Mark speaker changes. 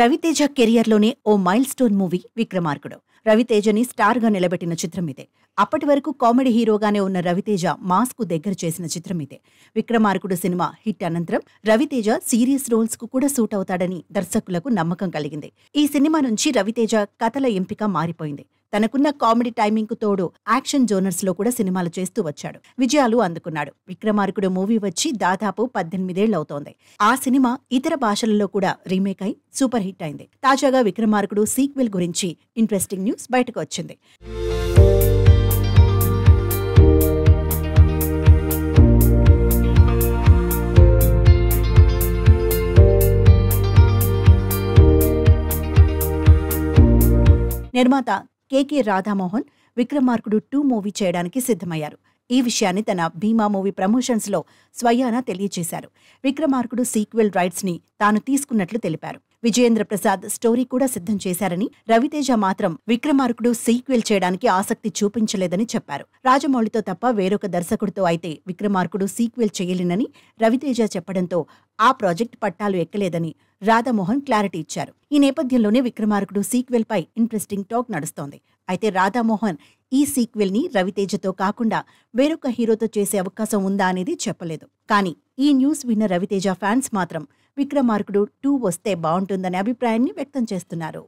Speaker 1: రవితేజ కెరియర్లోనే ఓ mile stone movie విక్రమార్కుడు. రవితేజని స్టార్గా నిలబెట్టిన చిత్రం ఇదే. అప్పటి వరకు కామెడీ హీరోగానే ఉన్న రవితేజ మాస్కు దగ్గర చేసిన చిత్రం ఇదే. విక్రమార్కుడు సినిమా హిట్ అనంతరం రవితేజ సీరియస్ రోల్స్ కు కూడా సూట్ అవుతాడని దర్శకులకు నమ్మకం కలిగింది. ఈ సినిమా నుంచి రవితేజ కథల ఎంపిక మారిపోయింది. తనకున్న కామెడీ టైమింగ్ కు తోడు యాక్షన్ జోనర్స్ లో కూడా సినిమాలు చేస్తూ వచ్చాడు. విజయాలు అందుకున్నాడు. విక్రమార్కుడు మూవీ వచ్చి దాదాపు 18 ఏళ్లవుతోంది. ఆ సినిమా ఇతర భాషలలో కూడా రీమేక్ అయి సూపర్ హిట్ అయింది. తాజాగా విక్రమార్కుడు సీక్వెల్ గురించి ఇంట్రెస్టింగ్ న్యూస్ బయటకు వచ్చింది. నిర్మాత కె రాధామోహన్ విక్రమార్కుడు 2 మూవీ చేయడానికి సిద్ధమయ్యారు. ఈ విషయాన్ని తన భీమా మూవీ ప్రమోషన్స్ లో స్వయాన తెలియజేశారు. విక్రమార్కుడు సీక్వెల్ రైట్స్ ని తాను తీసుకున్నట్లు తెలిపారు. విజయేంద్ర ప్రసాద్ స్టోరీ కూడా సిద్ధం చేశారని, రవితేజ మాత్రం విక్రమార్కుడు సీక్వెల్ చేయడానికి ఆసక్తి చూపించలేదని చెప్పారు. రాజమౌళితో తప్ప వేరొక దర్శకుడితో అయితే విక్రమార్కుడు సీక్వెల్ చేయలేనని రవితేజ చెప్పడంతో ఆ ప్రాజెక్ట్ పట్టాలు ఎక్కలేదని రాధామోహన్ క్లారిటీ ఇచ్చారు. ఈ నేపథ్యంలోనే విక్రమార్కుడు సీక్వెల్ పై ఇంట్రెస్టింగ్ టాక్ నడుస్తోంది. అయితే రాధామోహన్ ఈ సీక్వెల్ ని రవితేజతో కాకుండా వేరొక హీరోతో చేసే అవకాశం ఉందా అనేది చెప్పలేదు. కానీ ఈ న్యూస్ విన్న రవితేజ ఫ్యాన్స్ మాత్రం విక్రమార్కుడు 2 వస్తే బాగుంటుందనే అభిప్రాయాన్ని వ్యక్తం చేస్తున్నారు.